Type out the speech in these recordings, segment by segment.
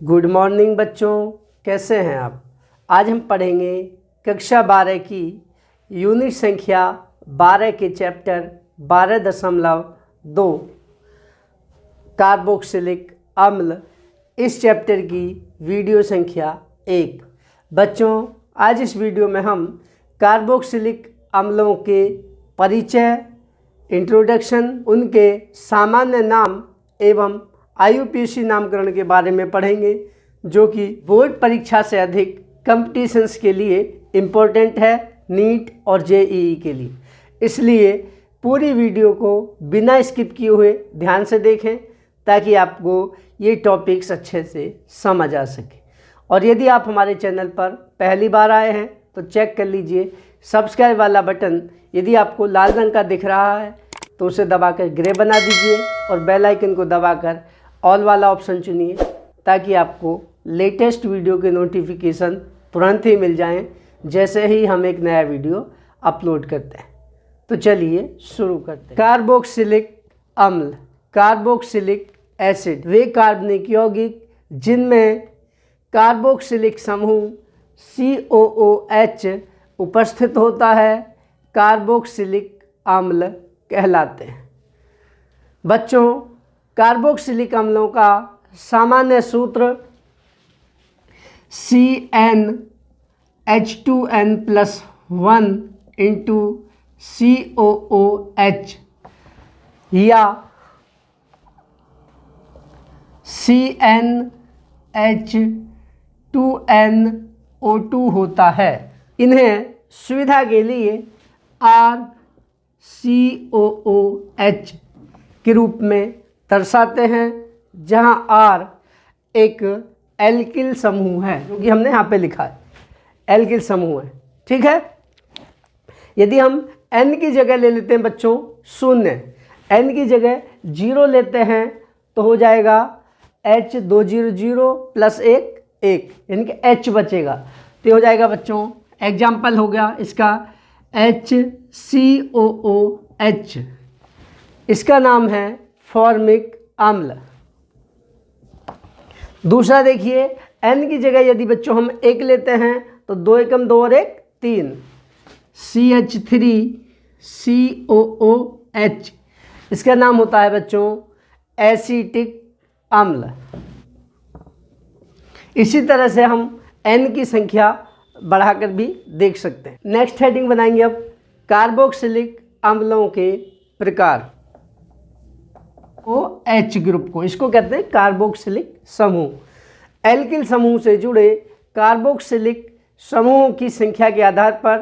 Good morning बच्चों, कैसे हैं आप। आज हम पढ़ेंगे कक्षा 12 की यूनिट संख्या 12 के चैप्टर 12.2 कार्बोक्सिलिक अम्ल, इस चैप्टर की वीडियो संख्या 1। बच्चों, आज इस वीडियो में हम कार्बोक्सिलिक अम्लों के परिचय, इंट्रोडक्शन, उनके सामान्य नाम एवं IUPAC नामकरण के बारे में पढ़ेंगे, जो कि बोर्ड परीक्षा से अधिक कंपटीशंस के लिए इम्पोर्टेंट है, नीट और JEE के लिए। इसलिए पूरी वीडियो को बिना स्किप किए हुए ध्यान से देखें ताकि आपको ये टॉपिक्स अच्छे से समझ आ सके। और यदि आप हमारे चैनल पर पहली बार आए हैं तो चेक कर लीजिए सब्सक्राइब वाला बटन, यदि आपको लाल रंग का दिख रहा है तो उसे दबाकर ग्रे बना दीजिए और बेल आइकन को दबाकर ऑल वाला ऑप्शन चुनिए ताकि आपको लेटेस्ट वीडियो के नोटिफिकेशन तुरंत ही मिल जाएं जैसे ही हम एक नया वीडियो अपलोड करते हैं। तो चलिए शुरू करते हैं। कार्बोक्सिलिक अम्ल, कार्बोक्सिलिक एसिड वे कार्बनिक यौगिक जिनमें कार्बोक्सिलिक समूह COOH उपस्थित होता है, कार्बोक्सिलिक अम्ल कहलाते हैं। बच्चों, कार्बोक्सिलिक अम्लों का सामान्य सूत्र CnH2n+1 इंटू COOH या CnH2nO2 होता है। इन्हें सुविधा के लिए RCOOH के रूप में दर्शाते हैं, जहां R एक एल्किल समूह है, जो कि हमने यहाँ पे लिखा है, एल्किल समूह है। ठीक है। यदि हम N की जगह ले लेते हैं बच्चों 0, N की जगह 0 लेते हैं तो हो जाएगा H200 + 1 यानी कि H बचेगा। तो हो जाएगा बच्चों, एग्जाम्पल हो गया इसका HCOOH, इसका नाम है फॉर्मिक अम्ल। दूसरा देखिए, N की जगह यदि बच्चों हम 1 लेते हैं तो 2 एकम 2 और 1 3, CH3COOH, इसका नाम होता है बच्चों एसीटिक अम्ल। इसी तरह से हम N की संख्या बढ़ाकर भी देख सकते हैं। नेक्स्ट हेडिंग बनाएंगे अब कार्बोक्सिलिक अम्लों के प्रकार। OH ग्रुप को, इसको कहते हैं कार्बोक्सिलिक समूह। एल्किल समूह से जुड़े कार्बोक्सिलिक समूहों की संख्या के आधार पर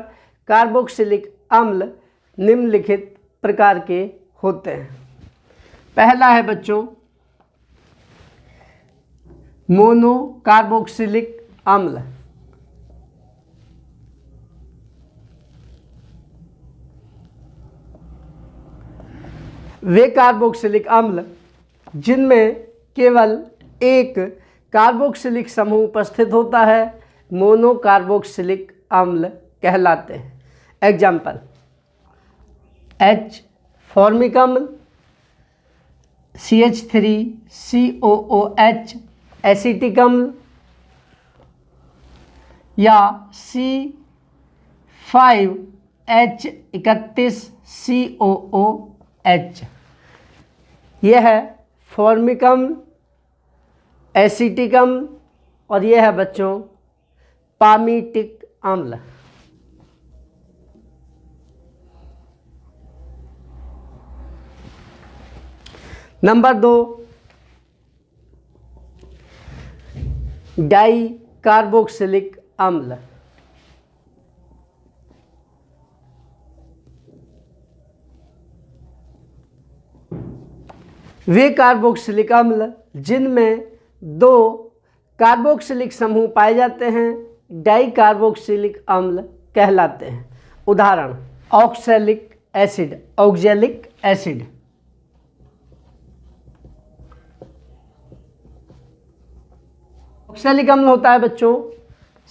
कार्बोक्सिलिक अम्ल निम्नलिखित प्रकार के होते हैं। पहला है बच्चों मोनो कार्बोक्सिलिक अम्ल। वे कार्बोक्सिलिक अम्ल जिनमें केवल एक कार्बोक्सिलिक समूह उपस्थित होता है, मोनो कार्बोक्सिलिक अम्ल कहलाते हैं। एग्जाम्पल H फॉर्मिक अम्ल, CH3COOH एसिटिक अम्ल या C5H31COOH। यह है फॉर्मिक अम्ल, एसिटिक अम्ल और यह है बच्चों पामीटिक अम्ल। नंबर 2 डाई कार्बोक्सिलिक अम्ल। वे कार्बोक्सिलिक अम्ल जिनमें 2 कार्बोक्सिलिक समूह पाए जाते हैं, डाई कार्बोक्सिलिक अम्ल कहलाते हैं। उदाहरण oxalic acid, oxalic acid. Oxalic अम्ल होता है बच्चों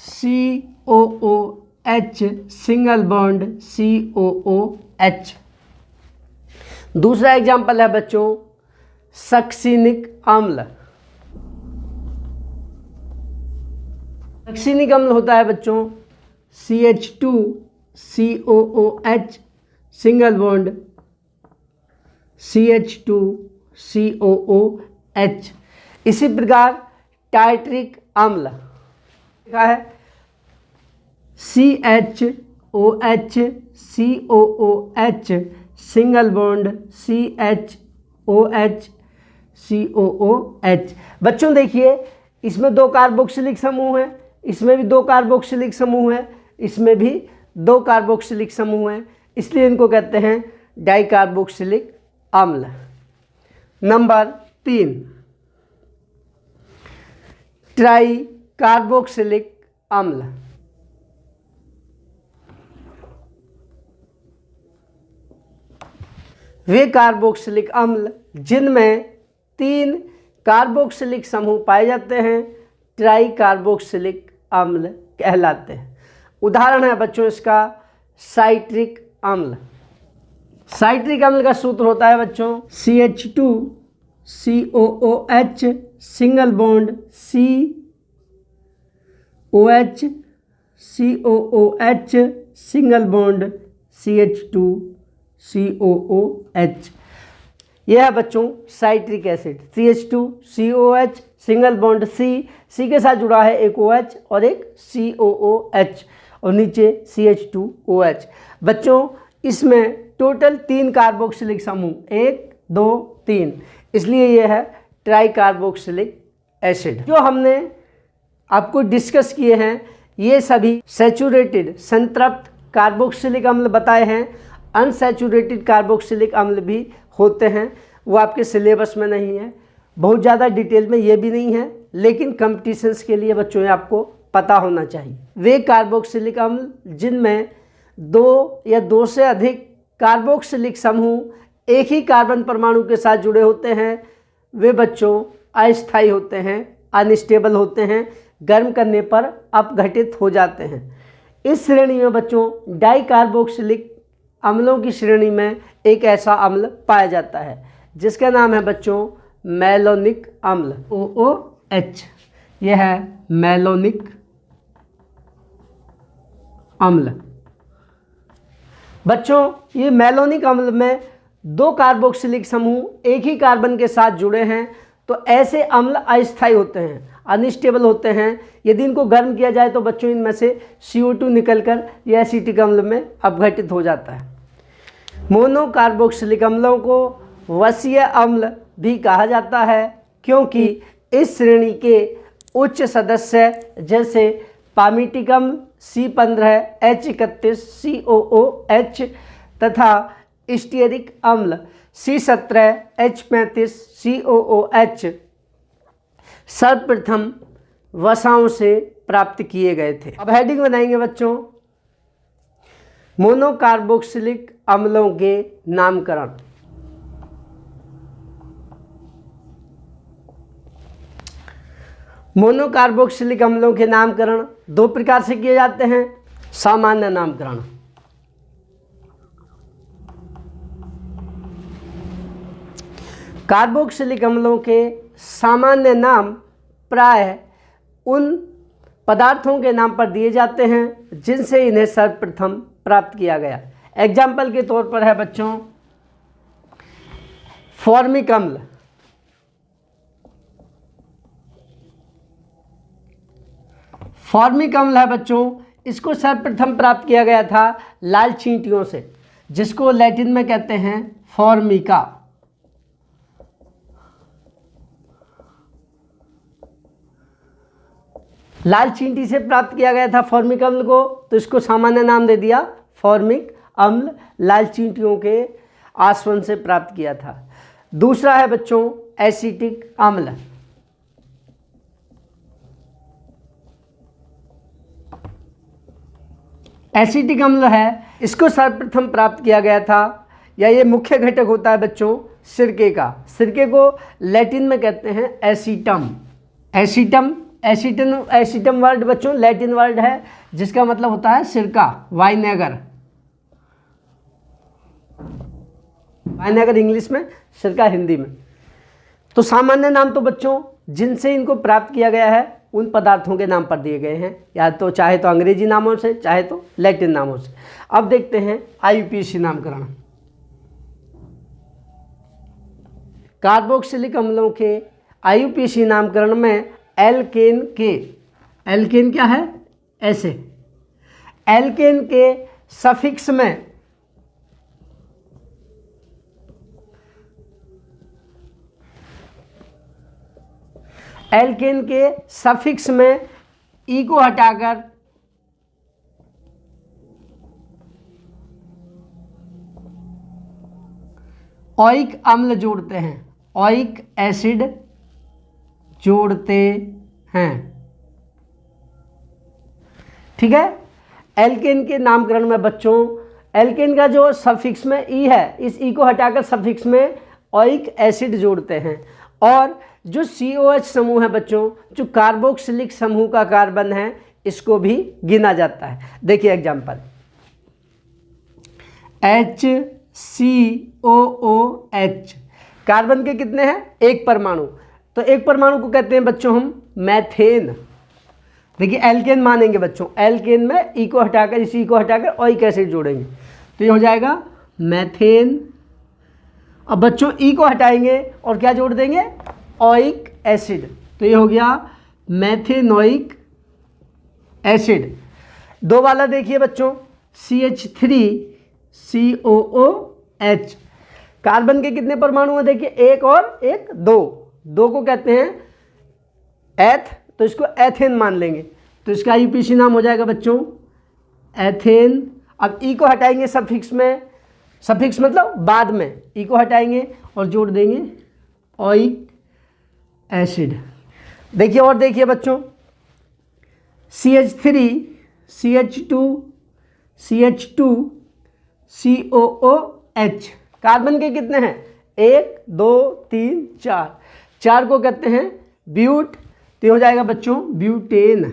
COOH सिंगल बॉन्ड COOH। दूसरा एग्जाम्पल है बच्चों सक्सिनिक अम्ल। सक्सिनिक अम्ल होता है बच्चों CH2COOH सिंगल बॉन्ड CH2COOH। इसी प्रकार टार्टरिक अम्ल लिखा है CHOHCOOH सिंगल बॉन्ड CHOHCOOH। बच्चों देखिए, इसमें 2 कार्बोक्सिलिक समूह हैं, इसमें भी 2 कार्बोक्सिलिक समूह हैं, इसमें भी 2 कार्बोक्सिलिक समूह हैं, इसलिए इनको कहते हैं डाइकार्बोक्सिलिक अम्ल। नंबर 3 ट्राई कार्बोक्सिलिक अम्ल। वे कार्बोक्सिलिक अम्ल जिनमें 3 कार्बोक्सिलिक समूह पाए जाते हैं ट्राई कार्बोक्सिलिक अम्ल कहलाते हैं। उदाहरण है बच्चों इसका साइट्रिक अम्ल। साइट्रिक अम्ल का सूत्र होता है बच्चों CH2COOH single bond COH single bond CH2COOH। यह है बच्चों citric acid. CH2COOH single bond C के साथ जुड़ा है एक OH और एक COOH और नीचे CH2OH। बच्चों इसमें टोटल 3 कार्बोक्सिलिक समूह 1 2 3, इसलिए यह है ट्राई कार्बोक्सिलिक एसिड। जो हमने आपको डिस्कस किए हैं ये सभी सैचुरेटेड संतृप्त कार्बोक्सिलिक अम्ल बताए हैं। अनसैचुरेटेड कार्बोक्सिलिक अम्ल भी होते हैं, वो आपके सिलेबस में नहीं है, बहुत ज़्यादा डिटेल में ये भी नहीं है, लेकिन कंपटीशंस के लिए बच्चों आपको पता होना चाहिए। वे कार्बोक्सिलिक अम्ल जिनमें 2 या 2 से अधिक कार्बोक्सिलिक समूह एक ही कार्बन परमाणु के साथ जुड़े होते हैं, वे बच्चों अस्थायी होते हैं, अनस्टेबल होते हैं, गर्म करने पर अपघटित हो जाते हैं। इस श्रेणी में बच्चों डाइकार्बोक्सिलिक अम्लों की श्रेणी में एक ऐसा अम्ल पाया जाता है जिसका नाम है बच्चों मैलोनिक अम्ल OOH। यह है मैलोनिक अम्ल। बच्चों ये मैलोनिक अम्ल में 2 कार्बोक्सिलिक समूह एक ही कार्बन के साथ जुड़े हैं, तो ऐसे अम्ल अस्थायी होते हैं, अनस्टेबल होते हैं। यदि इनको गर्म किया जाए तो बच्चों इनमें से CO2 निकलकर यह एसिटिक अम्ल में अपघटित हो जाता है। मोनो कार्बोक्सिलिक अम्लों को वसीय अम्ल भी कहा जाता है, क्योंकि इस श्रेणी के उच्च सदस्य जैसे पामीटिक अम्ल C15H31 COOH तथा स्टीयरिक अम्ल C17H35 COOH सर्वप्रथम वसाओं से प्राप्त किए गए थे। अब हेडिंग बनाएंगे बच्चों मोनोकार्बोक्सिलिक अम्लों के नामकरण। मोनोकार्बोक्सिलिक अम्लों के नामकरण 2 प्रकार से किए जाते हैं। सामान्य नामकरण, कार्बोक्सिलिक अम्लों के सामान्य नाम प्रायः उन पदार्थों के नाम पर दिए जाते हैं जिनसे इन्हें सर्वप्रथम प्राप्त किया गया। एग्जाम्पल के तौर पर है बच्चों फॉर्मिक अम्ल, फॉर्मिक अम्ल है बच्चों, इसको सर्वप्रथम प्राप्त किया गया था लाल चींटियों से, जिसको लैटिन में कहते हैं फॉर्मिका। लाल चींटी से प्राप्त किया गया था फॉर्मिक अम्ल को, तो इसको सामान्य नाम दे दिया फॉर्मिक अम्ल। लाल चींटियों के आसवन से प्राप्त किया था। दूसरा है बच्चों एसिटिक अम्ल। एसिटिक अम्ल है, इसको सर्वप्रथम प्राप्त किया गया था, या ये मुख्य घटक होता है बच्चों सिरके का। सिरके को लैटिन में कहते हैं एसीटम। एसीटम वर्ड बच्चों लैटिन वर्ड है जिसका मतलब होता है सिरका, वाइनेगर। वाइनेगर इंग्लिश में, सिरका हिंदी में। तो सामान्य नाम तो बच्चों जिनसे इनको प्राप्त किया गया है उन पदार्थों के नाम पर दिए गए हैं, या तो चाहे तो अंग्रेजी नामों से, चाहे तो लैटिन नामों से। अब देखते हैं IUPAC नामकरण। कार्बोक्सिलिक अम्लों के IUPAC नामकरण में एल्केन के, एल्केन क्या है, ऐसे, एल्केन के सफिक्स में एल्केन के सफिक्स में ई को हटाकर ओइक अम्ल जोड़ते हैं, ओइक एसिड जोड़ते हैं। ठीक है। एल्केन के नामकरण में बच्चों एल्केन का जो सफिक्स में ई है, इस ई को हटाकर सफिक्स में ओइक एसिड जोड़ते हैं। और जो COH समूह है बच्चों, जो कार्बोक्सिलिक समूह का कार्बन है, इसको भी गिना जाता है। देखिए एग्जांपल, HCOOH कार्बन के कितने हैं, एक परमाणु, तो एक परमाणु को कहते हैं बच्चों हम मैथेन। देखिए एल्केन मानेंगे बच्चों, एल्केन में ई को हटाकर, इसी को हटाकर ओइक एसिड जोड़ेंगे तो ये हो जाएगा मैथेन। अब बच्चों ई को हटाएंगे और क्या जोड़ देंगे, ओइक एसिड, तो ये हो गया मैथेनोइक एसिड। दो वाला देखिए बच्चों, CH3COOH कार्बन के कितने परमाणु हैं, देखिए एक और एक, दो को कहते हैं एथ, तो इसको एथेन मान लेंगे, तो इसका IUPAC नाम हो जाएगा बच्चों एथेन। अब ई को हटाएंगे सफिक्स में, सफिक्स मतलब बाद में, ई को हटाएंगे और जोड़ देंगे ओइक एसिड। देखिए और देखिए बच्चों, CH3CH2CH2COOH कार्बन के कितने हैं, 1 2 3 4, चार को कहते हैं ब्यूट, तो हो जाएगा बच्चों ब्यूटेन,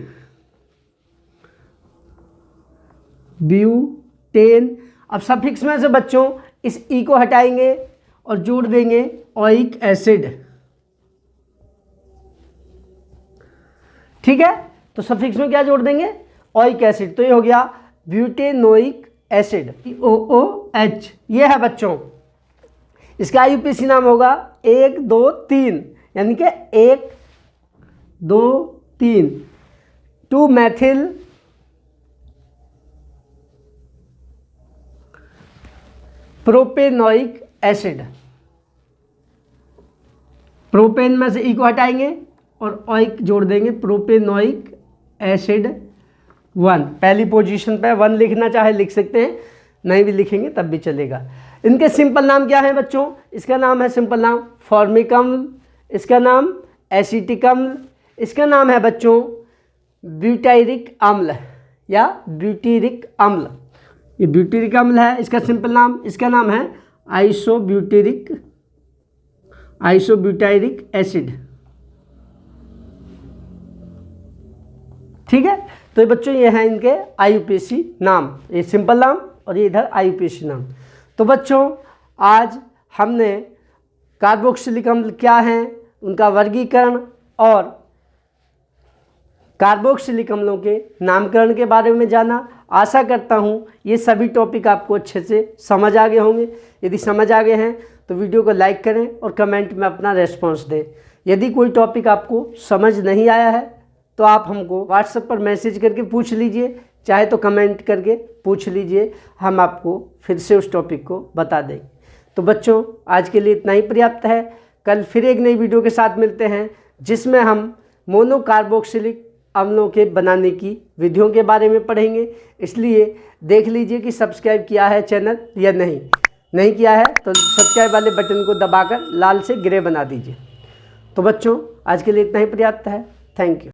ब्यूटेन। अब सफिक्स में से बच्चों इस ई को हटाएंगे और जोड़ देंगे ओइक एसिड। ठीक है, तो सफिक्स में क्या जोड़ देंगे, ओइक एसिड, तो ये हो गया ब्यूटेनोइक एसिड, OOH। ये है बच्चों, इसका IUPAC नाम होगा 1 2 3, यानी कि 1 2 3 2 मैथिल प्रोपेनोइक एसिड। प्रोपेन में से ई को हटाएंगे और ओइक जोड़ देंगे, प्रोपेनोइक एसिड 1। पहली पोजीशन पे 1 लिखना चाहे लिख सकते हैं, नहीं भी लिखेंगे तब भी चलेगा। इनके सिंपल नाम क्या है बच्चों, इसका नाम है सिंपल नाम फॉर्मिक अम्ल, इसका नाम एसिटिक अम्ल, इसका नाम है बच्चों ब्यूटायरिक अम्ल या ब्यूटेरिक अम्ल। ये ब्यूटेरिक अम्ल है इसका सिंपल नाम, इसका नाम है आइसोब्यूटायरिक एसिड। ठीक है, तो ये बच्चों ये हैं इनके IUPAC नाम, ये सिंपल नाम और ये इधर IUPAC नाम। तो बच्चों आज हमने कार्बोक्सिलिक अम्ल क्या हैं, उनका वर्गीकरण और कार्बोक्सिलिक अम्लों के नामकरण के बारे में जाना। आशा करता हूँ ये सभी टॉपिक आपको अच्छे से समझ आ गए होंगे। यदि समझ आ गए हैं तो वीडियो को लाइक करें और कमेंट में अपना रेस्पॉन्स दें। यदि कोई टॉपिक आपको समझ नहीं आया है तो आप हमको व्हाट्सएप पर मैसेज करके पूछ लीजिए, चाहे तो कमेंट करके पूछ लीजिए, हम आपको फिर से उस टॉपिक को बता देंगे। तो बच्चों आज के लिए इतना ही पर्याप्त है। कल फिर एक नई वीडियो के साथ मिलते हैं जिसमें हम मोनोकार्बोक्सिलिक अम्लों के बनाने की विधियों के बारे में पढ़ेंगे। इसलिए देख लीजिए कि सब्सक्राइब किया है चैनल या नहीं किया है तो सब्सक्राइब वाले बटन को दबाकर लाल से ग्रे बना दीजिए। तो बच्चों आज के लिए इतना ही पर्याप्त है। Thank you.